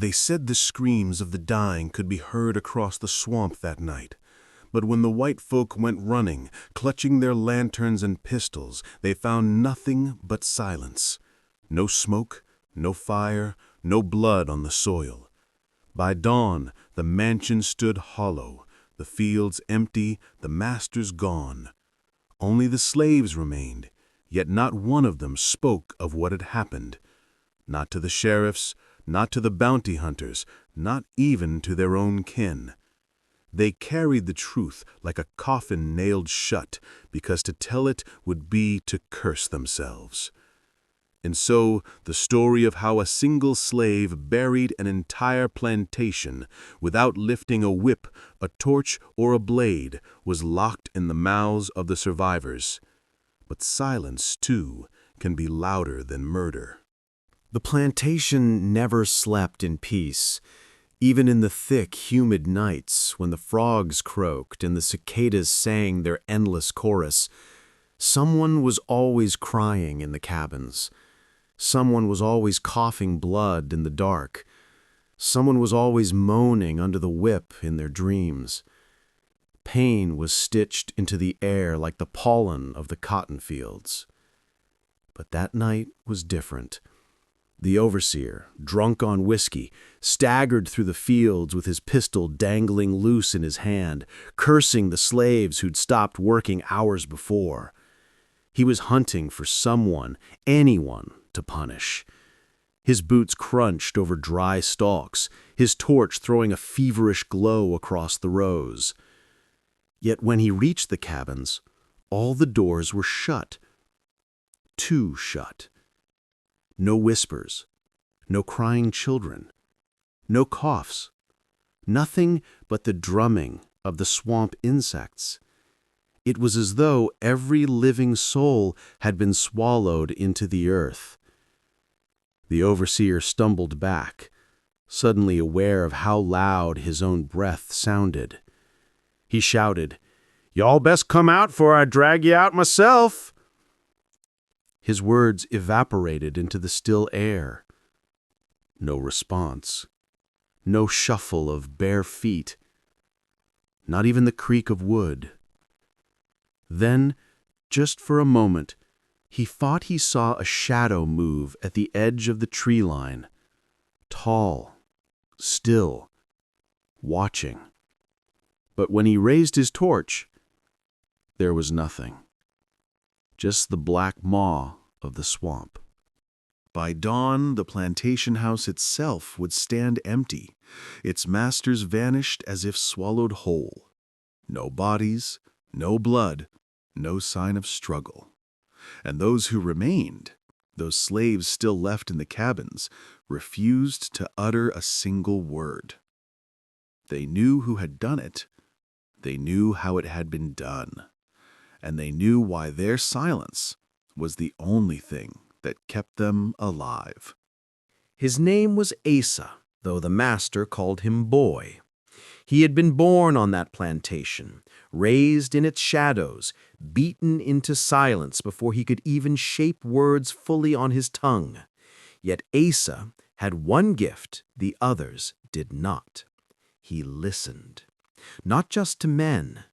They said the screams of the dying could be heard across the swamp that night. But when the white folk went running, clutching their lanterns and pistols, they found nothing but silence. No smoke, no fire, no blood on the soil. By dawn, the mansion stood hollow, the fields empty, the masters gone. Only the slaves remained, yet not one of them spoke of what had happened. Not to the sheriffs, not to the bounty hunters, not even to their own kin. They carried the truth like a coffin nailed shut, because to tell it would be to curse themselves. And so, the story of how a single slave buried an entire plantation without lifting a whip, a torch, or a blade was locked in the mouths of the survivors. But silence, too, can be louder than murder. The plantation never slept in peace. Even in the thick, humid nights, when the frogs croaked and the cicadas sang their endless chorus, someone was always crying in the cabins. Someone was always coughing blood in the dark. Someone was always moaning under the whip in their dreams. Pain was stitched into the air like the pollen of the cotton fields. But that night was different. The overseer, drunk on whiskey, staggered through the fields with his pistol dangling loose in his hand, cursing the slaves who'd stopped working hours before. He was hunting for someone, anyone, to punish. His boots crunched over dry stalks, his torch throwing a feverish glow across the rows. Yet when he reached the cabins, all the doors were shut. Too shut. No whispers, no crying children, no coughs, nothing but the drumming of the swamp insects. It was as though every living soul had been swallowed into the earth. The overseer stumbled back, suddenly aware of how loud his own breath sounded. He shouted, "Y'all best come out 'fore I drag you out myself." His words evaporated into the still air. No response. No shuffle of bare feet. Not even the creak of wood. Then, just for a moment, he thought he saw a shadow move at the edge of the tree line. Tall, still, watching. But when he raised his torch, there was nothing. Just the black maw of the swamp. By dawn, the plantation house itself would stand empty, its masters vanished as if swallowed whole. No bodies, no blood, no sign of struggle. And those who remained, those slaves still left in the cabins, refused to utter a single word. They knew who had done it. They knew how it had been done. And they knew why their silence was the only thing that kept them alive. His name was Asa, though the master called him Boy. He had been born on that plantation, raised in its shadows, beaten into silence before he could even shape words fully on his tongue. Yet Asa had one gift the others did not. He listened, not just to men,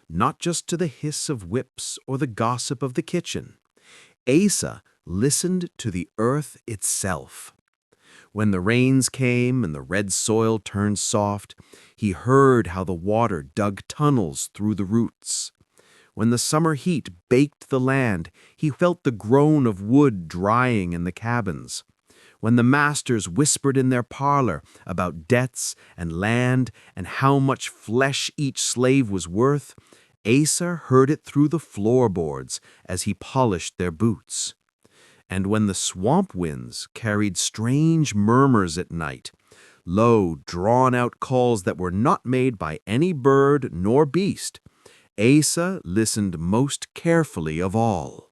not just to the hiss of whips or the gossip of the kitchen. Asa listened to the earth itself. When the rains came and the red soil turned soft, he heard how the water dug tunnels through the roots. When the summer heat baked the land, he felt the groan of wood drying in the cabins. When the masters whispered in their parlor about debts and land and how much flesh each slave was worth, Asa heard it through the floorboards as he polished their boots. And when the swamp winds carried strange murmurs at night, low, drawn-out calls that were not made by any bird nor beast, Asa listened most carefully of all.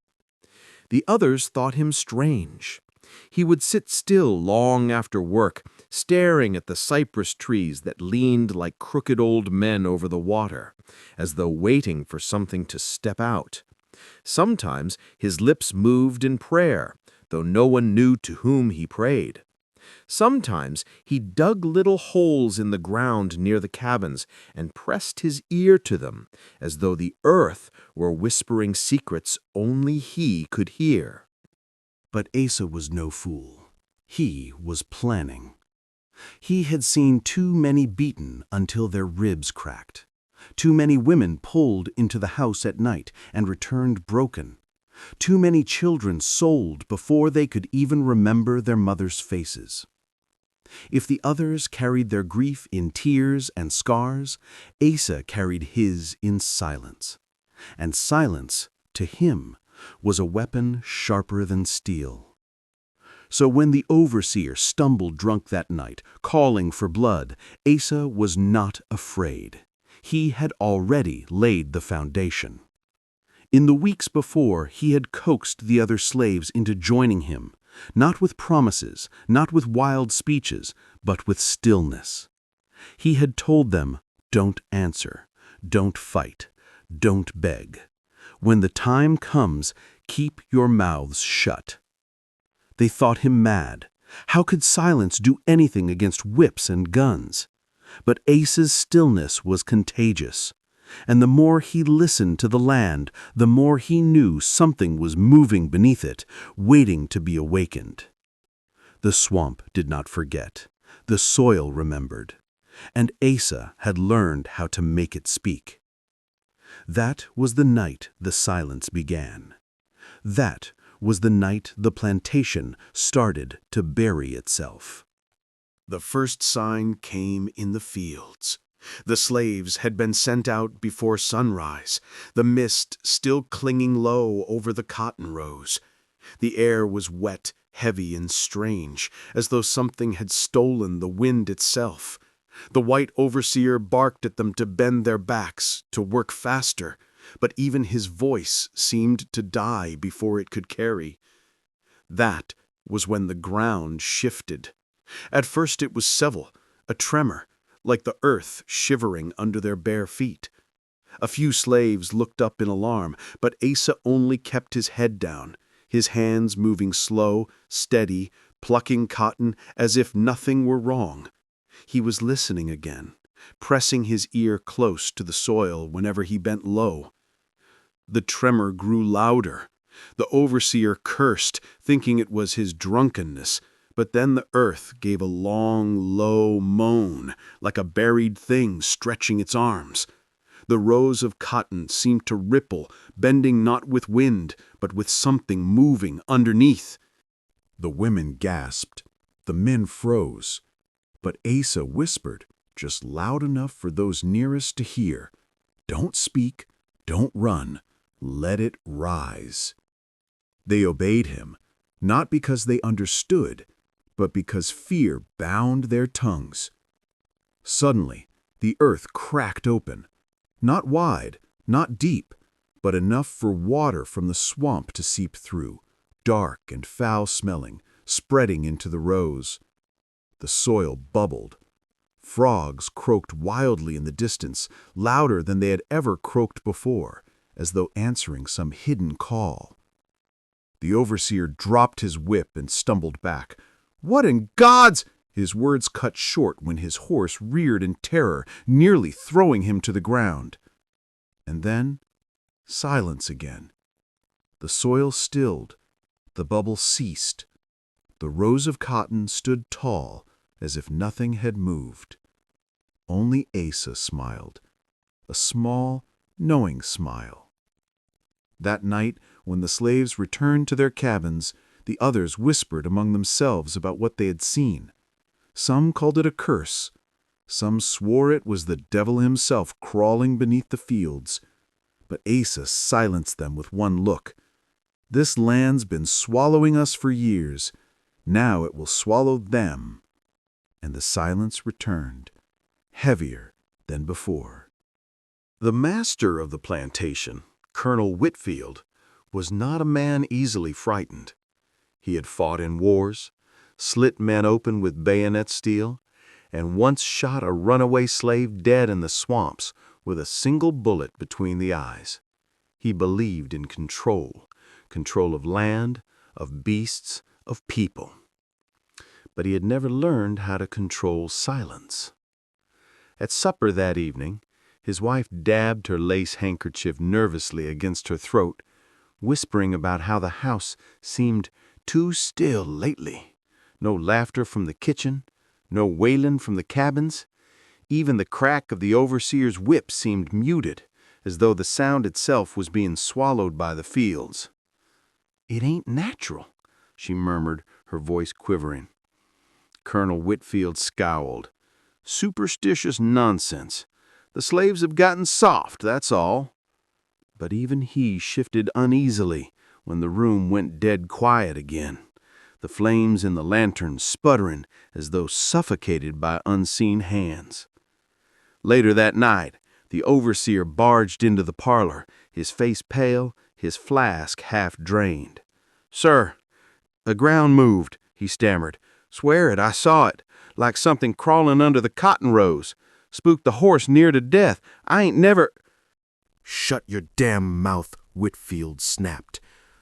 The others thought him strange. He would sit still long after work, staring at the cypress trees that leaned like crooked old men over the water, as though waiting for something to step out. Sometimes his lips moved in prayer, though no one knew to whom he prayed. Sometimes he dug little holes in the ground near the cabins and pressed his ear to them, as though the earth were whispering secrets only he could hear. But Asa was no fool. He was planning. He had seen too many beaten until their ribs cracked. Too many women pulled into the house at night and returned broken. Too many children sold before they could even remember their mothers' faces. If the others carried their grief in tears and scars, Asa carried his in silence. And silence, to him, was a weapon sharper than steel. So when the overseer stumbled drunk that night, calling for blood, Asa was not afraid. He had already laid the foundation. In the weeks before, he had coaxed the other slaves into joining him, not with promises, not with wild speeches, but with stillness. He had told them, don't answer, don't fight, don't beg. When the time comes, keep your mouths shut. They thought him mad. How could silence do anything against whips and guns? But Asa's stillness was contagious. And the more he listened to the land, the more he knew something was moving beneath it, waiting to be awakened. The swamp did not forget. The soil remembered. And Asa had learned how to make it speak. That was the night the silence began. That was the night the plantation started to bury itself. The first sign came in the fields. The slaves had been sent out before sunrise, the mist still clinging low over the cotton rows. The air was wet, heavy, and strange, as though something had stolen the wind itself. The white overseer barked at them to bend their backs, to work faster, but even his voice seemed to die before it could carry. That was when the ground shifted. At first it was civil, a tremor, like the earth shivering under their bare feet. A few slaves looked up in alarm, but Asa only kept his head down, his hands moving slow, steady, plucking cotton as if nothing were wrong. He was listening again, pressing his ear close to the soil whenever he bent low. The tremor grew louder. The overseer cursed, thinking it was his drunkenness, but then the earth gave a long, low moan, like a buried thing stretching its arms. The rows of cotton seemed to ripple, bending not with wind, but with something moving underneath. The women gasped. The men froze. But Asa whispered, just loud enough for those nearest to hear, "Don't speak, don't run, let it rise." They obeyed him, not because they understood, but because fear bound their tongues. Suddenly, the earth cracked open, not wide, not deep, but enough for water from the swamp to seep through, dark and foul-smelling, spreading into the rows. The soil bubbled. Frogs croaked wildly in the distance, louder than they had ever croaked before, as though answering some hidden call. The overseer dropped his whip and stumbled back. "What in God's—" His words cut short when his horse reared in terror, nearly throwing him to the ground. And then, silence again. The soil stilled. The bubble ceased. The rows of cotton stood tall, as if nothing had moved. Only Asa smiled, a small, knowing smile. That night, when the slaves returned to their cabins, the others whispered among themselves about what they had seen. Some called it a curse. Some swore it was the devil himself crawling beneath the fields. But Asa silenced them with one look. "This land's been swallowing us for years. Now it will swallow them." And the silence returned, heavier than before. The master of the plantation, Colonel Whitfield, was not a man easily frightened. He had fought in wars, slit men open with bayonet steel, and once shot a runaway slave dead in the swamps with a single bullet between the eyes. He believed in control of land, of beasts, of people. but he had never learned how to control silence. At supper that evening, his wife dabbed her lace handkerchief nervously against her throat, whispering about how the house seemed too still lately. No laughter from the kitchen, no wailing from the cabins. Even the crack of the overseer's whip seemed muted, as though the sound itself was being swallowed by the fields. "It ain't natural," she murmured, her voice quivering. Colonel Whitfield scowled. "Superstitious nonsense. The slaves have gotten soft, that's all." But even he shifted uneasily when the room went dead quiet again, the flames in the lantern sputtering as though suffocated by unseen hands. Later that night, the overseer barged into the parlor, his face pale, his flask half drained. "Sir, the ground moved," he stammered. "Swear it, I saw it, like something crawling under the cotton rows. Spooked the horse near to death. I ain't never—" "Shut your damn mouth," Whitfield snapped,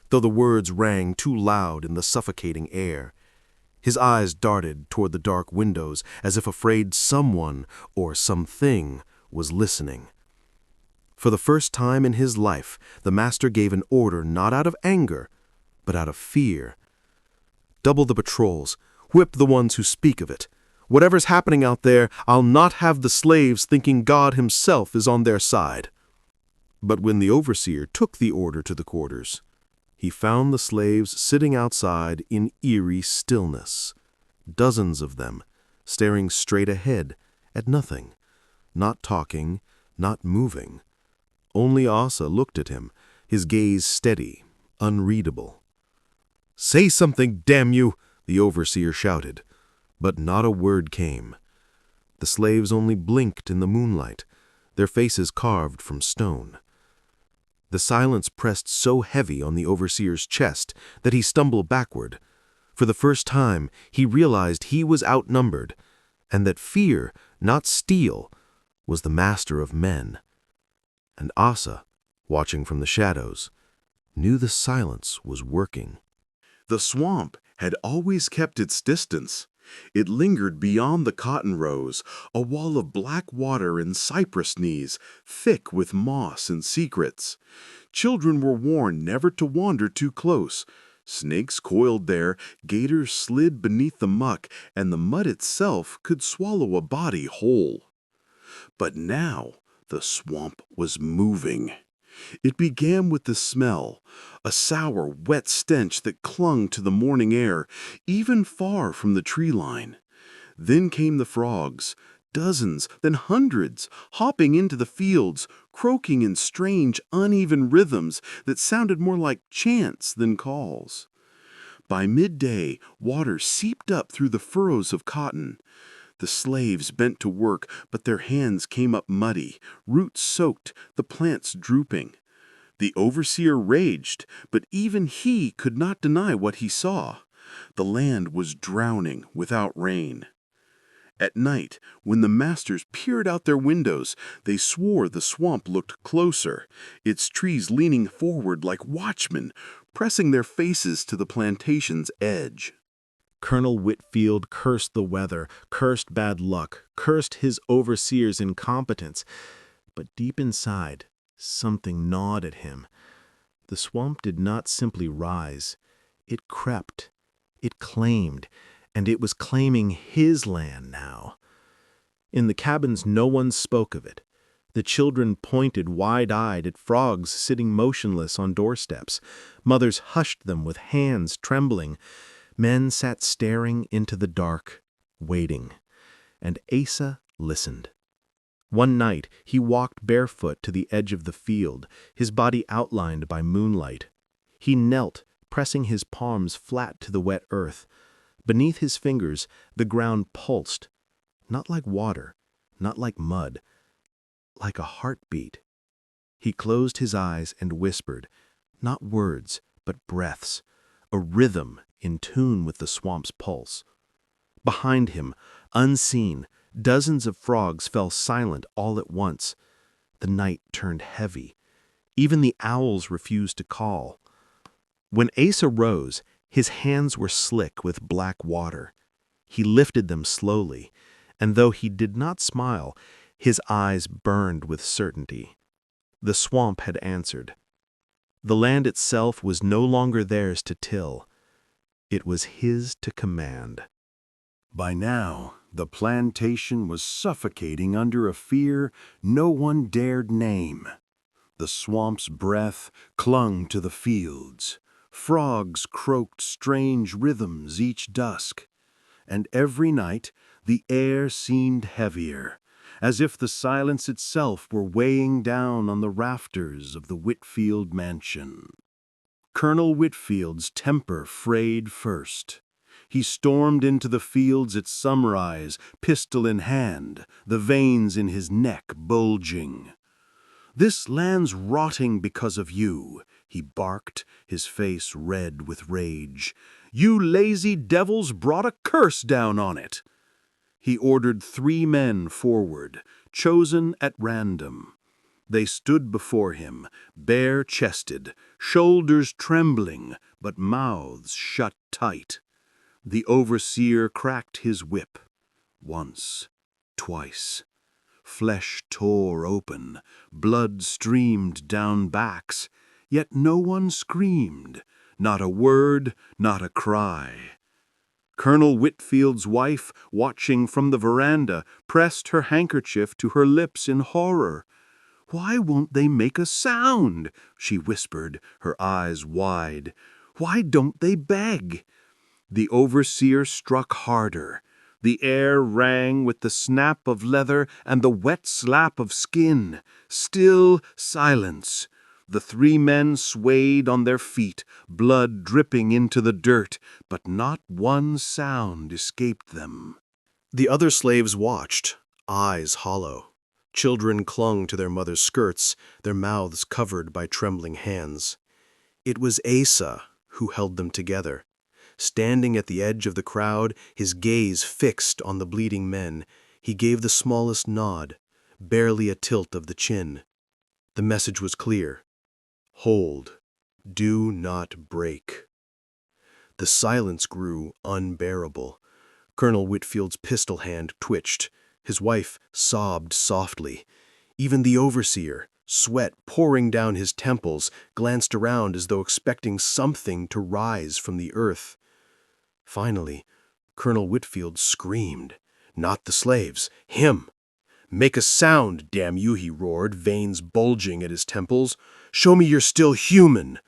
though the words rang too loud in the suffocating air. His eyes darted toward the dark windows as if afraid someone or something was listening. For the first time in his life, the master gave an order not out of anger, but out of fear. "Double the patrols. Whip the ones who speak of it. Whatever's happening out there, I'll not have the slaves thinking God himself is on their side." But when the overseer took the order to the quarters, he found the slaves sitting outside in eerie stillness, dozens of them, staring straight ahead at nothing, not talking, not moving. Only Asa looked at him, his gaze steady, unreadable. "Say something, damn you!" the overseer shouted, but not a word came. The slaves only blinked in the moonlight, their faces carved from stone. The silence pressed so heavy on the overseer's chest that he stumbled backward. For the first time, he realized he was outnumbered, and that fear, not steel, was the master of men. And Asa, watching from the shadows, knew the silence was working. The swamp had always kept its distance. It lingered beyond the cotton rows, a wall of black water and cypress knees, thick with moss and secrets. Children were warned never to wander too close. Snakes coiled there, gators slid beneath the muck, and the mud itself could swallow a body whole. But now the swamp was moving. It began with the smell, a sour, wet stench that clung to the morning air, even far from the tree line. Then came the frogs, dozens, then hundreds, hopping into the fields, croaking in strange, uneven rhythms that sounded more like chants than calls. By midday, water seeped up through the furrows of cotton. The slaves bent to work, but their hands came up muddy, roots soaked, the plants drooping. The overseer raged, but even he could not deny what he saw. The land was drowning without rain. At night, when the masters peered out their windows, they swore the swamp looked closer, its trees leaning forward like watchmen, pressing their faces to the plantation's edge. Colonel Whitfield cursed the weather, cursed bad luck, cursed his overseer's incompetence. But deep inside, something gnawed at him. The swamp did not simply rise. It crept. It claimed. And it was claiming his land now. In the cabins, no one spoke of it. The children pointed wide-eyed at frogs sitting motionless on doorsteps. Mothers hushed them with hands trembling. Men sat staring into the dark, waiting. And Asa listened. One night, he walked barefoot to the edge of the field, his body outlined by moonlight. He knelt, pressing his palms flat to the wet earth. Beneath his fingers, the ground pulsed, not like water, not like mud, like a heartbeat. He closed his eyes and whispered, not words, but breaths, a rhythm in tune with the swamp's pulse. Behind him, unseen, dozens of frogs fell silent all at once. The night turned heavy. Even the owls refused to call. When Asa rose, his hands were slick with black water. He lifted them slowly, and though he did not smile, his eyes burned with certainty. The swamp had answered. The land itself was no longer theirs to till. It was his to command. By now, the plantation was suffocating under a fear no one dared name. The swamp's breath clung to the fields. Frogs croaked strange rhythms each dusk. And every night, the air seemed heavier, as if the silence itself were weighing down on the rafters of the Whitfield mansion. Colonel Whitfield's temper frayed first. He stormed into the fields at sunrise, pistol in hand, the veins in his neck bulging. "This land's rotting because of you," he barked, his face red with rage. "You lazy devils brought a curse down on it." He ordered 3 men forward, chosen at random. They stood before him, bare-chested, shoulders trembling, but mouths shut tight. The overseer cracked his whip. Once, twice. Flesh tore open, blood streamed down backs, yet no one screamed, not a word, not a cry. Colonel Whitfield's wife, watching from the veranda, pressed her handkerchief to her lips in horror. "Why won't they make a sound?" she whispered, her eyes wide. "Why don't they beg?" The overseer struck harder. The air rang with the snap of leather and the wet slap of skin. Still silence. The 3 men swayed on their feet, blood dripping into the dirt, but not one sound escaped them. The other slaves watched, eyes hollow. Children clung to their mothers' skirts, their mouths covered by trembling hands. It was Asa who held them together. Standing at the edge of the crowd, his gaze fixed on the bleeding men, he gave the smallest nod, barely a tilt of the chin. The message was clear. Hold. Do not break. The silence grew unbearable. Colonel Whitfield's pistol hand twitched. His wife sobbed softly. Even the overseer, sweat pouring down his temples, glanced around as though expecting something to rise from the earth. Finally, Colonel Whitfield screamed. Not the slaves, him. "Make a sound, damn you," he roared, veins bulging at his temples. "Show me you're still human."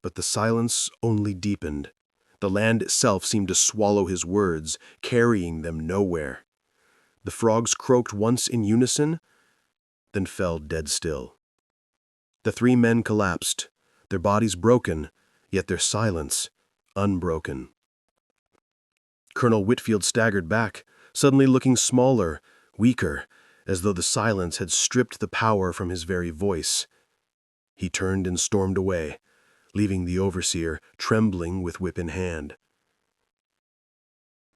But the silence only deepened. The land itself seemed to swallow his words, carrying them nowhere. The frogs croaked once in unison, then fell dead still. The 3 men collapsed, their bodies broken, yet their silence unbroken. Colonel Whitfield staggered back, suddenly looking smaller, weaker, as though the silence had stripped the power from his very voice. He turned and stormed away, leaving the overseer trembling with whip in hand.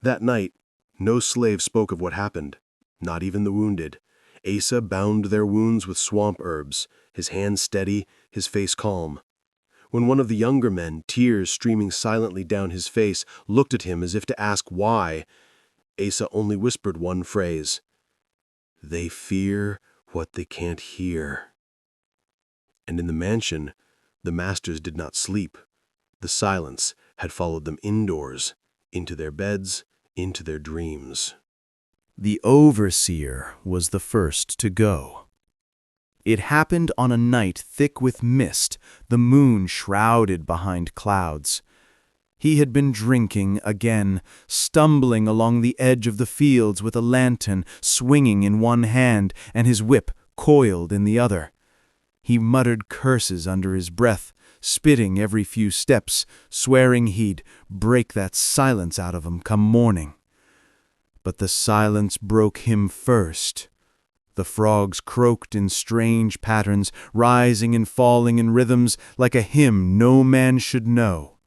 That night, no slave spoke of what happened, not even the wounded. Asa bound their wounds with swamp herbs, his hands steady, his face calm. When one of the younger men, tears streaming silently down his face, looked at him as if to ask why, Asa only whispered one phrase: "They fear what they can't hear." And in the mansion, the masters did not sleep. The silence had followed them indoors, into their beds, into their dreams. The overseer was the first to go. It happened on a night thick with mist, the moon shrouded behind clouds. He had been drinking again, stumbling along the edge of the fields with a lantern swinging in one hand and his whip coiled in the other. He muttered curses under his breath, spitting every few steps, swearing he'd break that silence out of him come morning. But the silence broke him first. The frogs croaked in strange patterns, rising and falling in rhythms like a hymn no man should know.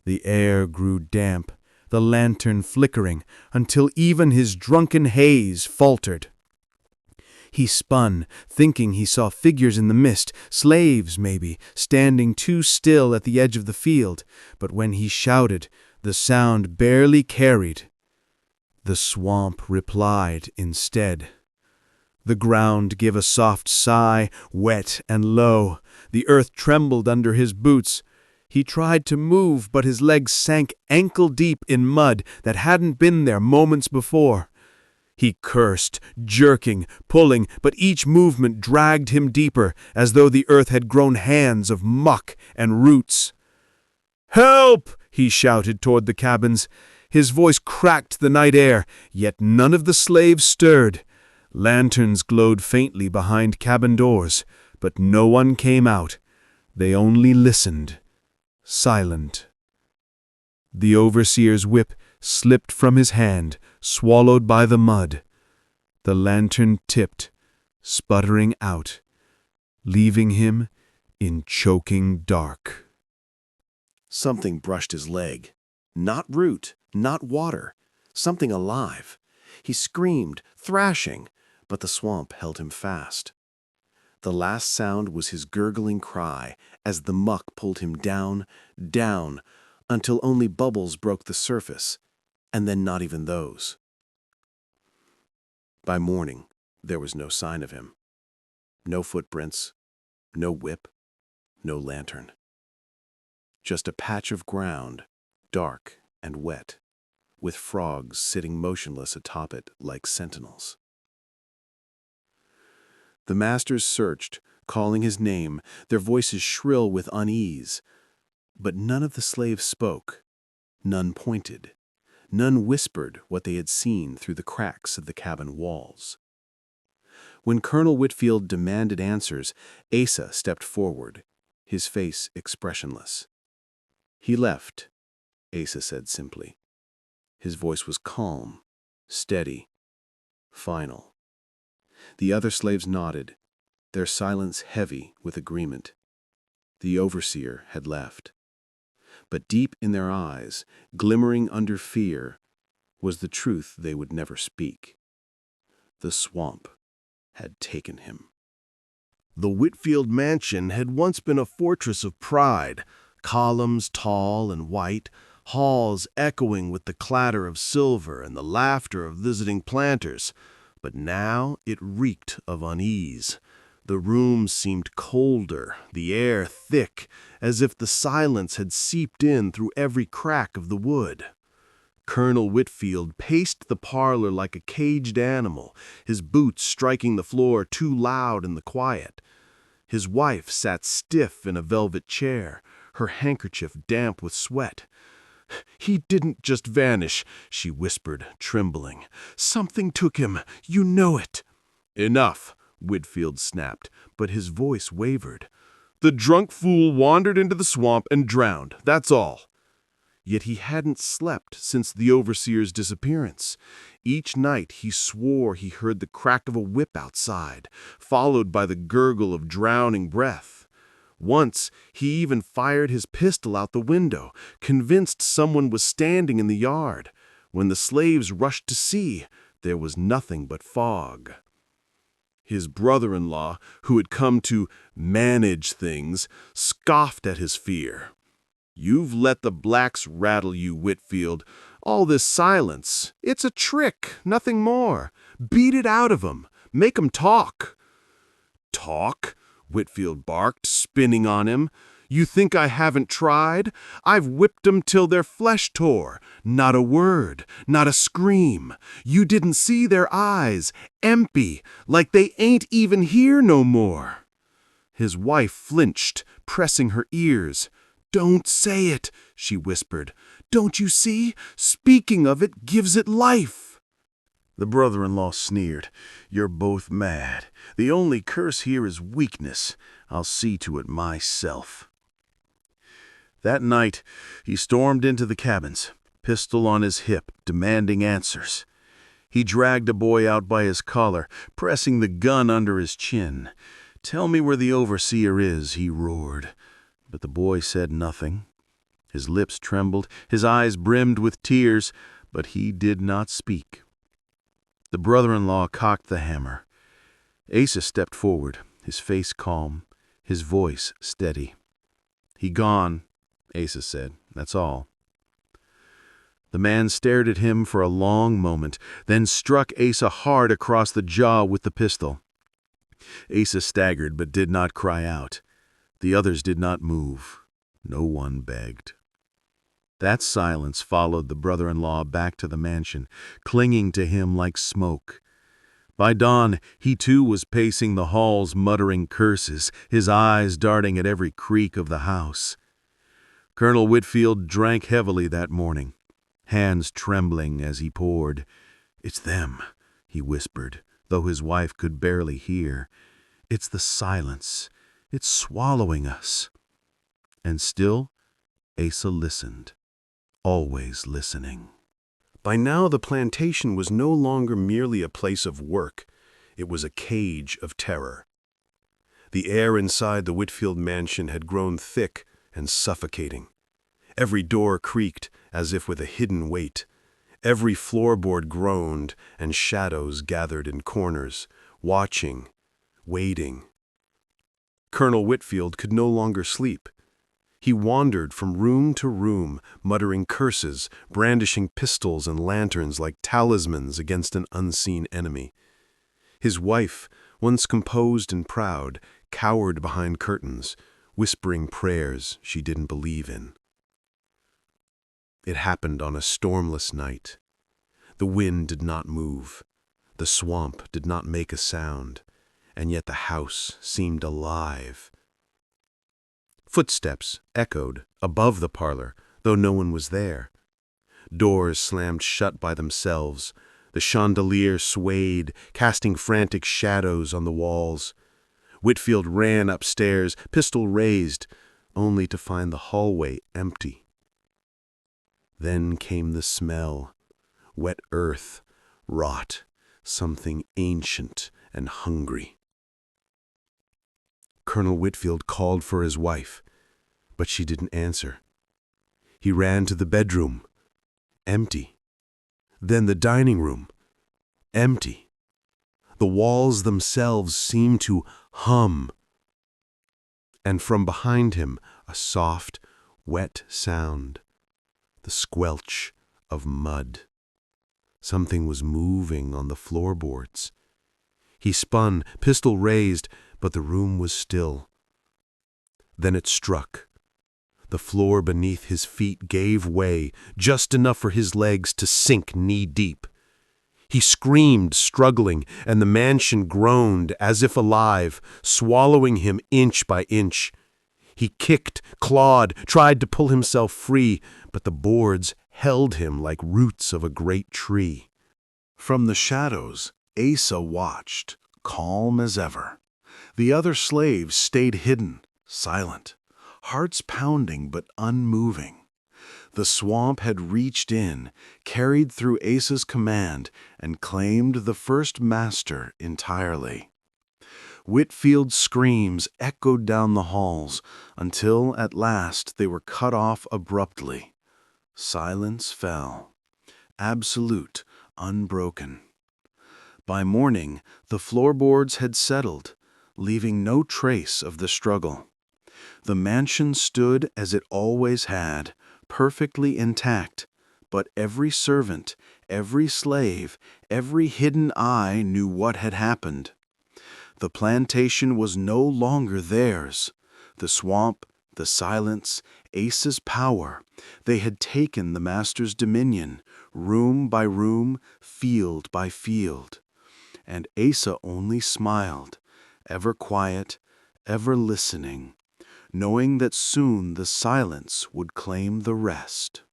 The air grew damp, the lantern flickering, until even his drunken haze faltered. He spun, thinking he saw figures in the mist, slaves maybe, standing too still at the edge of the field, but when he shouted, the sound barely carried. The swamp replied instead. The ground gave a soft sigh, wet and low. The earth trembled under his boots. He tried to move, but his legs sank ankle-deep in mud that hadn't been there moments before. He cursed, jerking, pulling, but each movement dragged him deeper, as though the earth had grown hands of muck and roots. "Help!" he shouted toward the cabins. His voice cracked the night air, yet none of the slaves stirred. Lanterns glowed faintly behind cabin doors, but no one came out. They only listened, silent. The overseer's whip slipped from his hand, swallowed by the mud. The lantern tipped, sputtering out, leaving him in choking dark. Something brushed his leg. Not root, not water, something alive. He screamed, thrashing, but the swamp held him fast. The last sound was his gurgling cry as the muck pulled him down, down, until only bubbles broke the surface, and then not even those. By morning, there was no sign of him. No footprints, no whip, no lantern. Just a patch of ground, dark and wet, with frogs sitting motionless atop it like sentinels. The masters searched, calling his name, their voices shrill with unease. But none of the slaves spoke, none pointed, none whispered what they had seen through the cracks of the cabin walls. When Colonel Whitfield demanded answers, Asa stepped forward, his face expressionless. "He left," Asa said simply. His voice was calm, steady, final. The other slaves nodded, their silence heavy with agreement. The overseer had left. But deep in their eyes, glimmering under fear, was the truth they would never speak. The swamp had taken him. The Whitfield mansion had once been a fortress of pride, columns tall and white, halls echoing with the clatter of silver and the laughter of visiting planters. But now it reeked of unease. The rooms seemed colder, the air thick, as if the silence had seeped in through every crack of the wood. Colonel Whitfield paced the parlor like a caged animal, his boots striking the floor too loud in the quiet. His wife sat stiff in a velvet chair, her handkerchief damp with sweat. "He didn't just vanish," she whispered, trembling. "Something took him. You know it." "Enough," Whitfield snapped, but his voice wavered. "The drunk fool wandered into the swamp and drowned, that's all." Yet he hadn't slept since the overseer's disappearance. Each night he swore he heard the crack of a whip outside, followed by the gurgle of drowning breath. Once, he even fired his pistol out the window, convinced someone was standing in the yard. When the slaves rushed to see, there was nothing but fog. His brother-in-law, who had come to manage things, scoffed at his fear. "You've let the blacks rattle you, Whitfield. All this silence, it's a trick, nothing more. Beat it out of 'em. Make 'em talk." "Talk?" Whitfield barked, spinning on him. "You think I haven't tried? I've whipped 'em till their flesh tore. Not a word, not a scream. You didn't see their eyes, empty, like they ain't even here no more." His wife flinched, pressing her ears. "Don't say it," she whispered. "Don't you see? Speaking of it gives it life." The brother-in-law sneered. "You're both mad. The only curse here is weakness. I'll see to it myself." That night, he stormed into the cabins, pistol on his hip, demanding answers. He dragged a boy out by his collar, pressing the gun under his chin. "Tell me where the overseer is," he roared. But the boy said nothing. His lips trembled, his eyes brimmed with tears, but he did not speak. The brother-in-law cocked the hammer. Asa stepped forward, his face calm, his voice steady. "He gone," Asa said. "That's all." The man stared at him for a long moment, then struck Asa hard across the jaw with the pistol. Asa staggered but did not cry out. The others did not move. No one begged. That silence followed the brother-in-law back to the mansion, clinging to him like smoke. By dawn, he too was pacing the halls, muttering curses, his eyes darting at every creak of the house. Colonel Whitfield drank heavily that morning, hands trembling as he poured. "It's them," he whispered, though his wife could barely hear. "It's the silence. It's swallowing us." And still, Asa listened, always listening. By now the plantation was no longer merely a place of work. It was a cage of terror. The air inside the Whitfield mansion had grown thick and suffocating. Every door creaked as if with a hidden weight. Every floorboard groaned, and shadows gathered in corners, watching, waiting. Colonel Whitfield could no longer sleep. He wandered from room to room, muttering curses, brandishing pistols and lanterns like talismans against an unseen enemy. His wife, once composed and proud, cowered behind curtains, whispering prayers she didn't believe in. It happened on a stormless night. The wind did not move. The swamp did not make a sound, and yet the house seemed alive. Footsteps echoed above the parlor, though no one was there. Doors slammed shut by themselves. The chandelier swayed, casting frantic shadows on the walls. Whitfield ran upstairs, pistol raised, only to find the hallway empty. Then came the smell. Wet earth, rot, something ancient and hungry. Colonel Whitfield called for his wife, but she didn't answer. He ran to the bedroom. Empty. Then the dining room. Empty. The walls themselves seemed to hum. And from behind him, a soft, wet sound. The squelch of mud. Something was moving on the floorboards. He spun, pistol raised, but the room was still. Then it struck. The floor beneath his feet gave way, just enough for his legs to sink knee-deep. He screamed, struggling, and the mansion groaned as if alive, swallowing him inch by inch. He kicked, clawed, tried to pull himself free, but the boards held him like roots of a great tree. From the shadows, Asa watched, calm as ever. The other slaves stayed hidden, silent, hearts pounding but unmoving. The swamp had reached in, carried through Asa's command, and claimed the first master entirely. Whitfield's screams echoed down the halls, until at last they were cut off abruptly. Silence fell, absolute, unbroken. By morning, the floorboards had settled, leaving no trace of the struggle. The mansion stood as it always had, perfectly intact, but every servant, every slave, every hidden eye knew what had happened. The plantation was no longer theirs. The swamp, the silence, Asa's power, they had taken the master's dominion, room by room, field by field. And Asa only smiled, ever quiet, ever listening, knowing that soon the silence would claim the rest.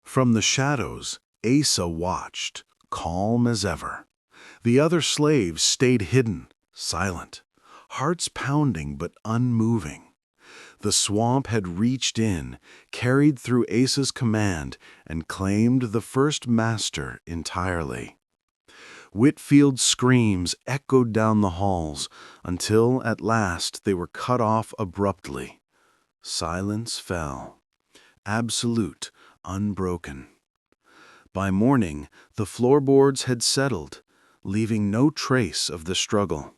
From the shadows, Asa watched, calm as ever. The other slaves stayed hidden, silent, hearts pounding but unmoving. The swamp had reached in, carried through Asa's command, and claimed the first master entirely. Whitfield's screams echoed down the halls, until at last they were cut off abruptly. Silence fell, absolute, unbroken. By morning, the floorboards had settled, leaving no trace of the struggle.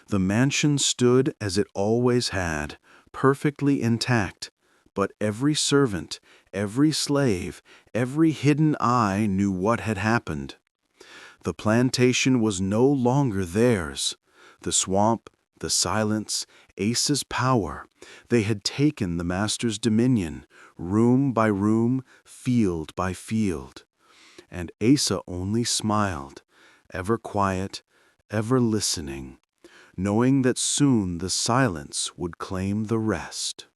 The mansion stood as it always had, perfectly intact, but every servant, every slave, every hidden eye knew what had happened. The plantation was no longer theirs. The swamp, the silence, Asa's power, they had taken the master's dominion, room by room, field by field. And Asa only smiled, ever quiet, ever listening, knowing that soon the silence would claim the rest.